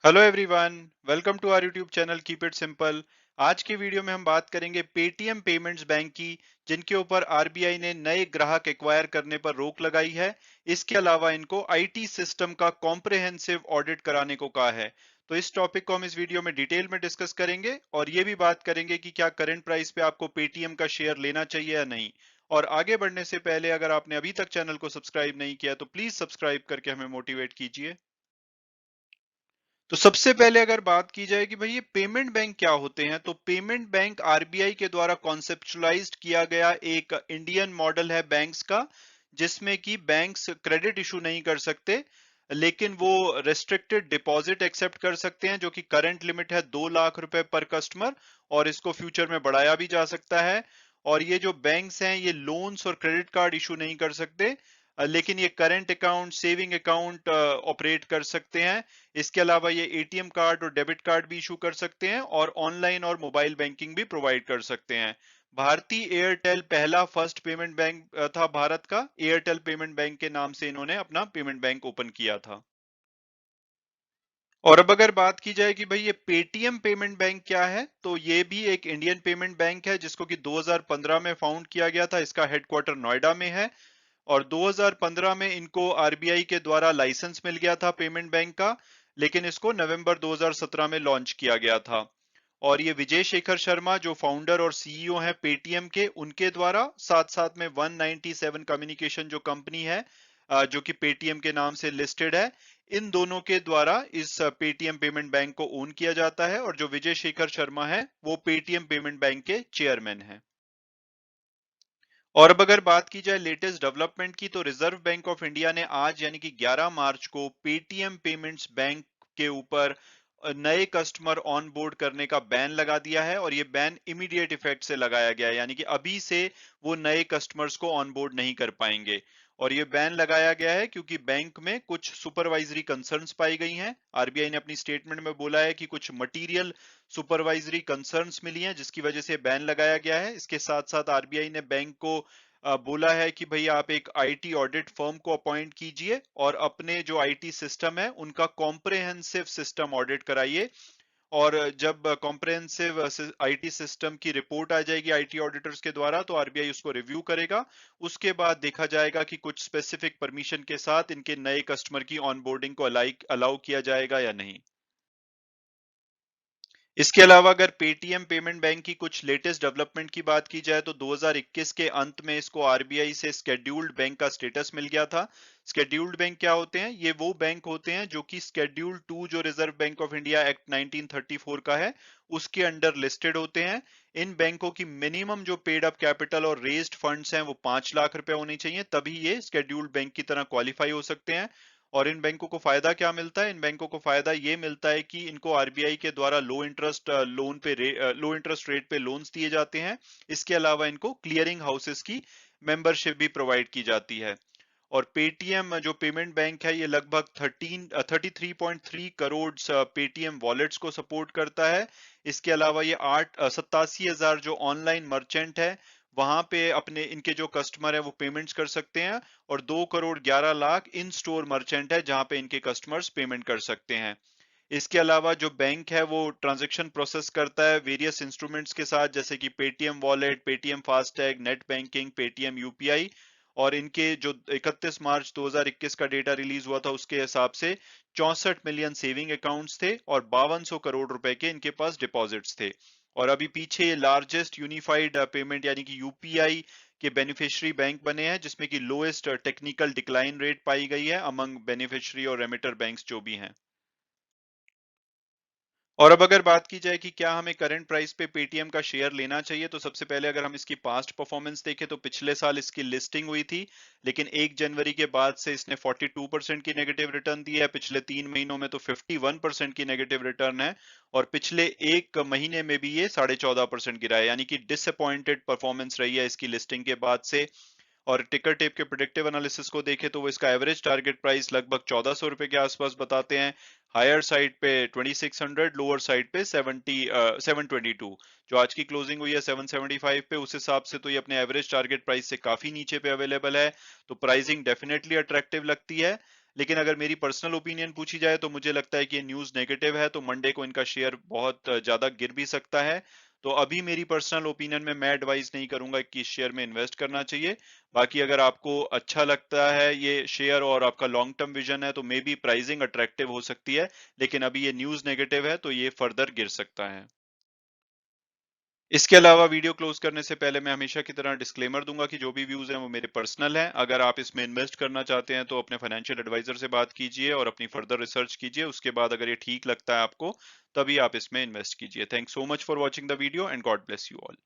Hello everyone, welcome to our YouTube channel keep it simple. आज की video में हम बात करेंगे पेटीएम पेमेंट्स बैंक की, जिनके ऊपर आरबीआई ने नए ग्राहक एक्वायर करने पर रोक लगाई है। इसके अलावा इनको आईटी सिस्टम का कॉम्प्रिहेंसिव ऑडिट कराने को कहा है। तो इस टॉपिक को हम इस वीडियो में डिटेल में डिस्कस करेंगे और ये भी बात करेंगे कि क्या करंट प्राइस पे आपको पेटीएम का शेयर लेना चाहिए या नहीं। और आगे बढ़ने से पहले अगर आपने अभी तक चैनल को सब्सक्राइब नहीं किया तो प्लीज सब्सक्राइब करके हमें मोटिवेट कीजिए। तो सबसे पहले अगर बात की जाए कि भाई ये पेमेंट बैंक क्या होते हैं, तो पेमेंट बैंक आरबीआई के द्वारा कॉन्सेप्चुलाइज्ड किया गया एक इंडियन मॉडल है बैंक्स का, जिसमें कि बैंक्स क्रेडिट इशू नहीं कर सकते, लेकिन वो रेस्ट्रिक्टेड डिपॉजिट एक्सेप्ट कर सकते हैं, जो कि करंट लिमिट है 2 लाख रुपए पर कस्टमर, और इसको फ्यूचर में बढ़ाया भी जा सकता है। और ये जो बैंक्स हैं ये लोन्स और क्रेडिट कार्ड इशू नहीं कर सकते, लेकिन ये current account, saving account operate कर सकते हैं। इसके अलावा ये एटीएम कार्ड और डेबिट कार्ड भी इशू कर सकते हैं और ऑनलाइन और मोबाइल बैंकिंग भी प्रोवाइड कर सकते हैं। भारतीय एयरटेल पहला फर्स्ट पेमेंट बैंक था भारत का। एयरटेल पेमेंट बैंक के नाम से इन्होंने अपना पेमेंट बैंक ओपन किया था। और अब अगर बात की जाए कि भाई ये पेटीएम पेमेंट बैंक क्या है, तो ये भी एक इंडियन पेमेंट बैंक है, जिसको कि 2015 में फाउंड किया गया था। इसका हेडक्वार्टर नोएडा में है और 2015 में इनको आरबीआई के द्वारा लाइसेंस मिल गया था पेमेंट बैंक का, लेकिन इसको नवंबर 2017 में लॉन्च किया गया था। और ये विजय शेखर शर्मा जो फाउंडर और सीईओ हैं पेटीएम के, उनके द्वारा साथ साथ में 197 कम्युनिकेशन जो कंपनी है, जो कि पेटीएम के नाम से लिस्टेड है, इन दोनों के द्वारा इस पेटीएम पेमेंट बैंक को ओन किया जाता है। और जो विजय शेखर शर्मा है वो पेटीएम पेमेंट बैंक के चेयरमैन हैं। और अब अगर बात की जाए लेटेस्ट डेवलपमेंट की, तो रिजर्व बैंक ऑफ इंडिया ने आज यानी कि 11 मार्च को पेटीएम पेमेंट्स बैंक के ऊपर नए कस्टमर ऑन बोर्ड करने का बैन लगा दिया है। और ये बैन इमीडिएट इफेक्ट से लगाया गया है, यानी कि अभी से वो नए कस्टमर्स को ऑन बोर्ड नहीं कर पाएंगे। और ये बैन लगाया गया है क्योंकि बैंक में कुछ सुपरवाइजरी कंसर्न्स पाई गई हैं। आरबीआई ने अपनी स्टेटमेंट में बोला है कि कुछ मटेरियल सुपरवाइजरी कंसर्न्स मिली हैं, जिसकी वजह से बैन लगाया गया है। इसके साथ साथ आरबीआई ने बैंक को बोला है कि भाई आप एक आईटी ऑडिट फर्म को अपॉइंट कीजिए और अपने जो आईटी सिस्टम है उनका कॉम्प्रिहेंसिव सिस्टम ऑडिट कराइए। और जब कॉम्प्रिहेंसिव आईटी सिस्टम की रिपोर्ट आ जाएगी आईटी ऑडिटर्स के द्वारा, तो आरबीआई उसको रिव्यू करेगा। उसके बाद देखा जाएगा कि कुछ स्पेसिफिक परमिशन के साथ इनके नए कस्टमर की ऑनबोर्डिंग को अलाउ किया जाएगा या नहीं। इसके अलावा अगर पेटीएम पेमेंट बैंक की कुछ लेटेस्ट डेवलपमेंट की बात की जाए, तो 2021 के अंत में इसको आरबीआई से स्केड्यूल्ड बैंक का स्टेटस मिल गया था। स्केड्यूल्ड बैंक क्या होते हैं? ये वो बैंक होते हैं जो कि स्केड्यूल 2 जो reserve bank of India act 1934 का है, उसके अंडर लिस्टेड होते हैं। इन बैंकों की मिनिमम जो पेड अप कैपिटल और रेज्ड फंड्स हैं वो 5 लाख रुपए होने चाहिए, तभी ये स्केड्यूल्ड बैंक की तरह क्वालिफाई हो सकते हैं। और इन बैंकों को फायदा क्या मिलता है? इन बैंकों को फायदा ये मिलता है कि इनको आरबीआई के द्वारा लो इंटरेस्ट रेट पे लोन्स दिए जाते हैं। इसके अलावा इनको क्लियरिंग हाउसेस की मेंबरशिप भी प्रोवाइड की जाती है। और पेटीएम जो पेमेंट बैंक है ये लगभग 33.3 करोड़ पेटीएम वॉलेट्स को सपोर्ट करता है। इसके अलावा ये 87,000 जो ऑनलाइन मर्चेंट है वहां पे अपने इनके जो कस्टमर है वो पेमेंट्स कर सकते हैं। और 2 करोड़ 11 लाख इन स्टोर मर्चेंट है जहां पे इनके कस्टमर्स पेमेंट कर सकते हैं। इसके अलावा जो बैंक है वो ट्रांजैक्शन प्रोसेस करता है वेरियस इंस्ट्रूमेंट्स के साथ, जैसे कि Paytm wallet, Paytm FASTag, net banking, Paytm UPI. और इनके जो 31 मार्च 2021 का डेटा रिलीज हुआ था उसके हिसाब से 64 मिलियन सेविंग अकाउंट्स थे और 5200 करोड़ रुपए के इनके पास डिपॉजिट्स थे। और अभी पीछे ये लार्जेस्ट यूनिफाइड पेमेंट यानी कि यूपीआई के बेनिफिशियरी बैंक बने हैं, जिसमें कि लोएस्ट टेक्निकल डिक्लाइन रेट पाई गई है अमंग बेनिफिशियरी और रेमिटर बैंक्स जो भी हैं। और अब अगर बात की जाए कि क्या हमें करंट प्राइस पे पेटीएम का शेयर लेना चाहिए, तो सबसे पहले अगर हम इसकी पास्ट परफॉर्मेंस देखें तो पिछले साल इसकी लिस्टिंग हुई थी, लेकिन 1 जनवरी के बाद से इसने 42% की नेगेटिव रिटर्न दी है। पिछले 3 महीनों में तो 51% की नेगेटिव रिटर्न है। और पिछले एक महीने में भी ये 14.5% गिरा है, यानी कि डिसअपॉइंटेड परफॉर्मेंस रही है इसकी लिस्टिंग के बाद से। और टिकर टेप के प्रिडिक्टिव एनालिसिस को देखें तो वो इसका एवरेज टारगेट प्राइस लगभग 1400 रुपए के आसपास बताते हैं। हायर साइड पे 2600, लोअर साइड पे 722। जो आज की क्लोजिंग हुई है 775 पे, उस हिसाब से तो ये अपने एवरेज टारगेट प्राइस से काफी नीचे पे अवेलेबल है। तो प्राइसिंग डेफिनेटली अट्रैक्टिव लगती है। लेकिन अगर मेरी पर्सनल ओपिनियन पूछी जाए तो मुझे लगता है कि ये न्यूज़ नेगेटिव है, तो मंडे को इनका शेयर बहुत ज़्यादा गिर भी सकता है। तो अभी मेरी पर्सनल ओपिनियन में मैं एडवाइस नहीं करूंगा कि इस शेयर में इन्वेस्ट करना चाहिए। बाकी अगर आपको अच्छा लगता है ये शेयर और आपका लॉन्ग टर्म विजन है तो मे बी प्राइसिंग अट्रैक्टिव हो सकती है, लेकिन अभी ये न्यूज़ नेगेटिव है तो ये फर्दर गिर सकता है। इसके अलावा वीडियो क्लोज करने से पहले मैं हमेशा की तरह डिस्क्लेमर दूंगा कि जो भी व्यूज हैं वो मेरे पर्सनल हैं। अगर आप इसमें इन्वेस्ट करना चाहते हैं तो अपने फाइनेंशियल एडवाइजर से बात कीजिए और अपनी फर्दर रिसर्च कीजिए। उसके बाद अगर ये ठीक लगता है आपको, तभी आप इसमें इन्वेस्ट कीजिए। Thanks so much for watching the video and God bless you all.